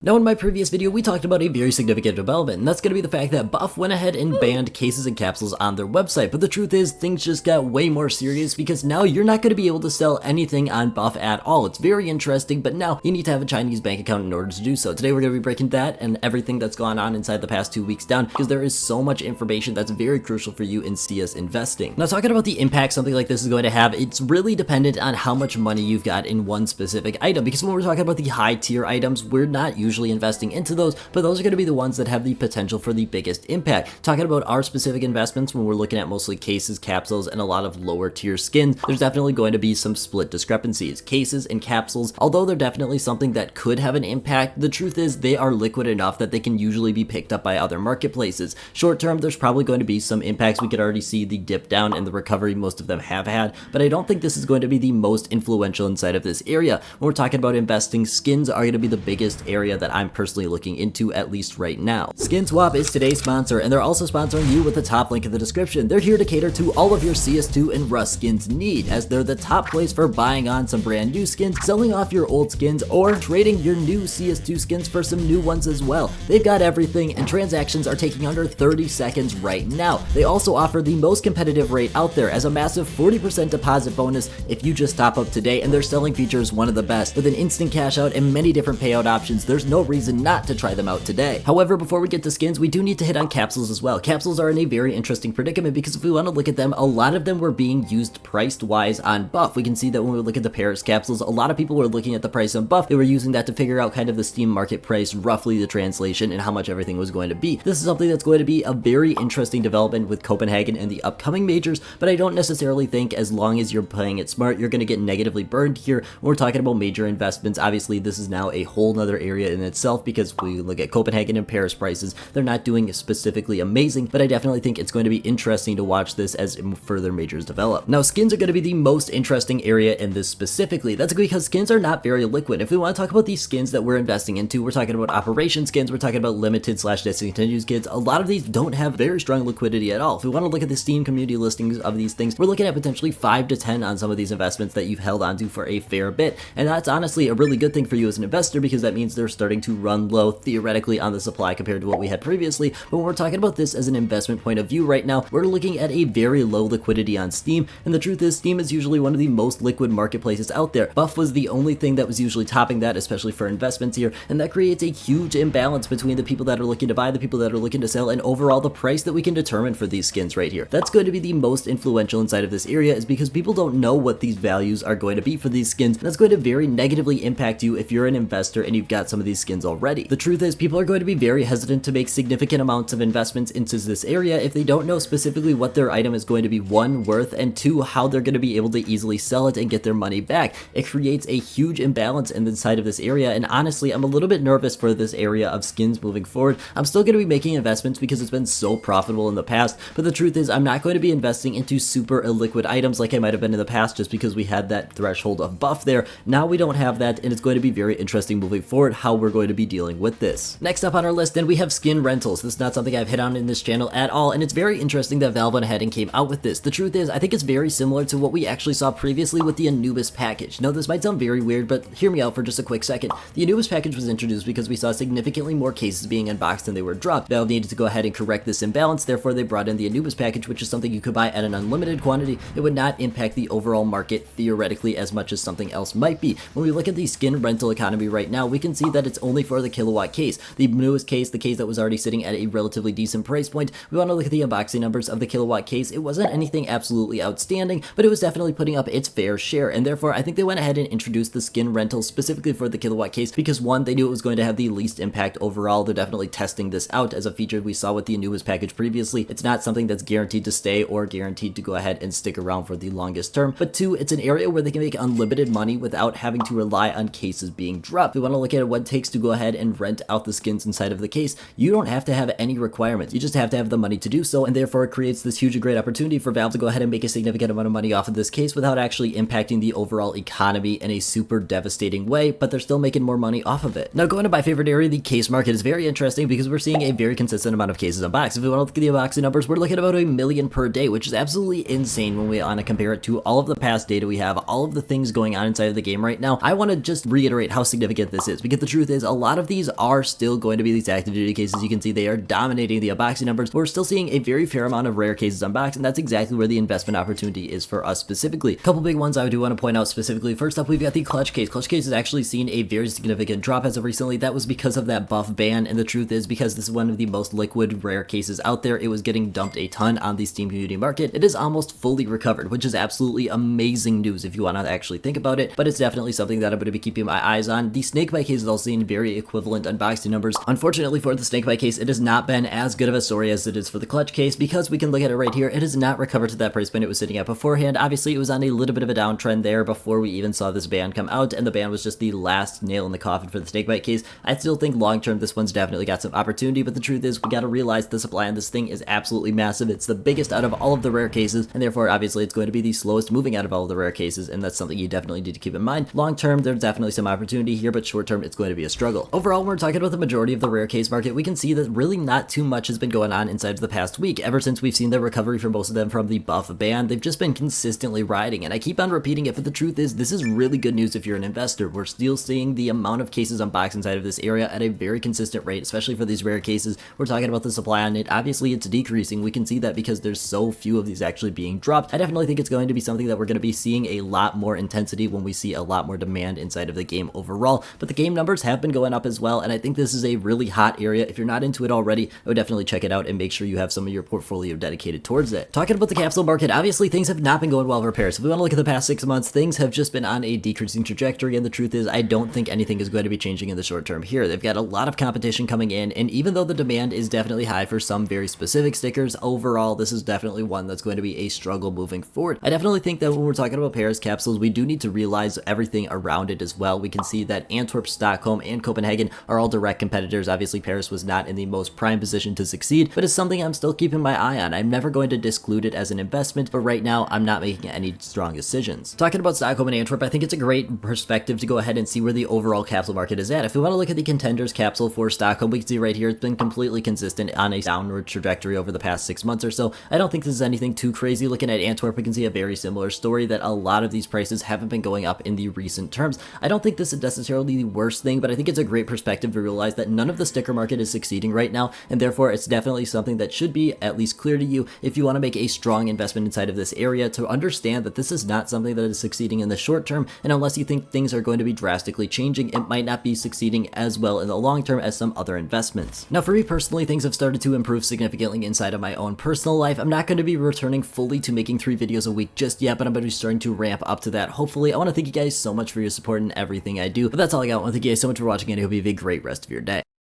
Now in my previous video we talked about a very significant development, and that's going to be the fact that Buff went ahead and banned cases and capsules on their website. But the truth is, things just got way more serious because now you're not going to be able to sell anything on Buff at all. It's very interesting, but now you need to have a Chinese bank account in order to do so. Today we're going to be breaking that and everything that's gone on inside the past 2 weeks down, because there is so much information that's very crucial for you in CS investing. Now talking about the impact something like this is going to have, it's really dependent on how much money you've got in one specific item, because when we're talking about the high tier items, we're not usually investing into those, but those are going to be the ones that have the potential for the biggest impact. Talking about our specific investments, when we're looking at mostly cases, capsules, and a lot of lower tier skins, there's definitely going to be some split discrepancies. Cases and capsules, although they're definitely something that could have an impact, the truth is they are liquid enough that they can usually be picked up by other marketplaces. Short term, there's probably going to be some impacts. We could already see the dip down and the recovery most of them have had, but I don't think this is going to be the most influential inside of this area. When we're talking about investing, skins are going to be the biggest area that I'm personally looking into, at least right now. Skin Swap is today's sponsor, and they're also sponsoring you with the top link in the description. They're here to cater to all of your CS2 and Rust skins need, as they're the top place for buying on some brand new skins, selling off your old skins, or trading your new CS2 skins for some new ones as well. They've got everything, and transactions are taking under 30 seconds right now. They also offer the most competitive rate out there, as a massive 40% deposit bonus if you just top up today, and their selling feature is one of the best. With an instant cash out and many different payout options, there's no reason not to try them out today. However, before we get to skins, we do need to hit on capsules as well. Capsules are in a very interesting predicament, because if we want to look at them, a lot of them were being used priced wise on Buff. We can see that when we look at the Paris capsules, a lot of people were looking at the price on Buff. They were using that to figure out kind of the Steam market price, roughly the translation, and how much everything was going to be. This is something that's going to be a very interesting development with Copenhagen and the upcoming majors, but I don't necessarily think, as long as you're playing it smart, you're going to get negatively burned here. When we're talking about major investments, obviously this is now a whole nother area in itself, because we look at Copenhagen and Paris prices, they're not doing specifically amazing, but I definitely think it's going to be interesting to watch this as further majors develop. Now, skins are going to be the most interesting area in this specifically. That's because skins are not very liquid. If we want to talk about these skins that we're investing into, we're talking about operation skins, we're talking about limited/discontinued skins. A lot of these don't have very strong liquidity at all. If we want to look at the Steam community listings of these things, we're looking at potentially 5 to 10 on some of these investments that you've held onto for a fair bit, and that's honestly a really good thing for you as an investor, because that means they're starting to run low theoretically on the supply compared to what we had previously. But when we're talking about this as an investment point of view right now, we're looking at a very low liquidity on Steam, and the truth is Steam is usually one of the most liquid marketplaces out there. Buff was the only thing that was usually topping that, especially for investments here, and that creates a huge imbalance between the people that are looking to buy, the people that are looking to sell, and overall the price that we can determine for these skins right here. That's going to be the most influential inside of this area, is because people don't know what these values are going to be for these skins, and that's going to very negatively impact you if you're an investor and you've got some of these skins already. The truth is people are going to be very hesitant to make significant amounts of investments into this area if they don't know specifically what their item is going to be, one, worth, and two, how they're going to be able to easily sell it and get their money back. It creates a huge imbalance inside of this area, and honestly I'm a little bit nervous for this area of skins moving forward. I'm still going to be making investments because it's been so profitable in the past, but the truth is I'm not going to be investing into super illiquid items like I might have been in the past, just because we had that threshold of Buff there. Now we don't have that, and it's going to be very interesting moving forward how we're going to be dealing with this. Next up on our list, then, we have skin rentals. This is not something I've hit on in this channel at all, and it's very interesting that Valve went ahead and came out with this. The truth is I think it's very similar to what we actually saw previously with the Anubis package. Now this might sound very weird, but hear me out for just a quick second. The Anubis package was introduced because we saw significantly more cases being unboxed than they were dropped. Valve needed to go ahead and correct this imbalance, therefore they brought in the Anubis package, which is something you could buy at an unlimited quantity. It would not impact the overall market theoretically as much as something else might be. When we look at the skin rental economy right now, we can see that it's only for the kilowatt case. The newest case, the case that was already sitting at a relatively decent price point, we want to look at the unboxing numbers of the kilowatt case. It wasn't anything absolutely outstanding, but it was definitely putting up its fair share, and therefore I think they went ahead and introduced the skin rental specifically for the kilowatt case because, one, they knew it was going to have the least impact overall. They're definitely testing this out as a feature we saw with the Anubis package previously. It's not something that's guaranteed to stay or guaranteed to go ahead and stick around for the longest term, but two, it's an area where they can make unlimited money without having to rely on cases being dropped. We want to look at what it takes to go ahead and rent out the skins inside of the case. You don't have to have any requirements, you just have to have the money to do so, and therefore it creates this huge great opportunity for Valve to go ahead and make a significant amount of money off of this case without actually impacting the overall economy in a super devastating way, but they're still making more money off of it. Now going to my favorite area, the case market, is very interesting because we're seeing a very consistent amount of cases unboxed. If we want to look at the unboxing numbers, we're looking at about 1 million per day, which is absolutely insane when we want to compare it to all of the past data we have, all of the things going on inside of the game right now. I want to just reiterate how significant this is, because the truth truth is a lot of these are still going to be these active duty cases. You can see they are dominating the unboxing numbers, but we're still seeing a very fair amount of rare cases unboxed, and that's exactly where the investment opportunity is for us specifically. A couple big ones I do want to point out specifically. First up, we've got the clutch case. Clutch case has actually seen a very significant drop as of recently. That was because of that buff ban, and the truth is because this is one of the most liquid rare cases out there, it was getting dumped a ton on the Steam community market. It is almost fully recovered, which is absolutely amazing news if you want to actually think about it, but it's definitely something that I'm going to be keeping my eyes on. The snakebite case is also seeing very equivalent unboxing numbers. Unfortunately for the snakebite case, it has not been as good of a story as it is for the clutch case, because we can look at it right here. It has not recovered to that price point it was sitting at beforehand. Obviously, it was on a little bit of a downtrend there before we even saw this ban come out, and the ban was just the last nail in the coffin for the snakebite case. I still think long term this one's definitely got some opportunity, but the truth is we got to realize the supply on this thing is absolutely massive. It's the biggest out of all of the rare cases, and therefore obviously it's going to be the slowest moving out of all of the rare cases, and that's something you definitely need to keep in mind. Long term, there's definitely some opportunity here, but short term, it's going to be a struggle. Overall, when we're talking about the majority of the rare case market, we can see that really not too much has been going on inside of the past week. Ever since we've seen the recovery for most of them from the buff ban, they've just been consistently riding, and I keep on repeating it, but the truth is this is really good news if you're an investor. We're still seeing the amount of cases unboxed inside of this area at a very consistent rate, especially for these rare cases. We're talking about the supply on it. Obviously, it's decreasing. We can see that because there's so few of these actually being dropped. I definitely think it's going to be something that we're going to be seeing a lot more intensity when we see a lot more demand inside of the game overall, but the game numbers have been going up as well, and I think this is a really hot area. If you're not into it already, I would definitely check it out and make sure you have some of your portfolio dedicated towards it. Talking about the capsule market, obviously things have not been going well for pairs. If we want to look at the past 6 months, things have just been on a decreasing trajectory, and the truth is I don't think anything is going to be changing in the short term here. They've got a lot of competition coming in, and even though the demand is definitely high for some very specific stickers, overall this is definitely one that's going to be a struggle moving forward. I definitely think that when we're talking about Paris capsules, we do need to realize everything around it as well. We can see that Antwerp, Stockholm, and Copenhagen are all direct competitors. Obviously Paris was not in the most prime position to succeed, but it's something I'm still keeping my eye on. I'm never going to disclude it as an investment, but right now I'm not making any strong decisions. Talking about Stockholm and Antwerp, I think it's a great perspective to go ahead and see where the overall capsule market is at. If we want to look at the contenders capsule for Stockholm, we can see right here it's been completely consistent on a downward trajectory over the past 6 months or so. I don't think this is anything too crazy. Looking at Antwerp, we can see a very similar story, that a lot of these prices haven't been going up in the recent terms. I don't think this is necessarily the worst thing, but I think it's a great perspective to realize that none of the sticker market is succeeding right now, and therefore it's definitely something that should be at least clear to you if you want to make a strong investment inside of this area, to understand that this is not something that is succeeding in the short term, and unless you think things are going to be drastically changing, it might not be succeeding as well in the long term as some other investments. Now for me personally, things have started to improve significantly inside of my own personal life. I'm not going to be returning fully to making 3 videos a week just yet, but I'm going to be starting to ramp up to that. Hopefully, I want to thank you guys so much for your support in everything I do, but that's all I got. I want to thank you guys so much for watching, and I hope you have a great rest of your day.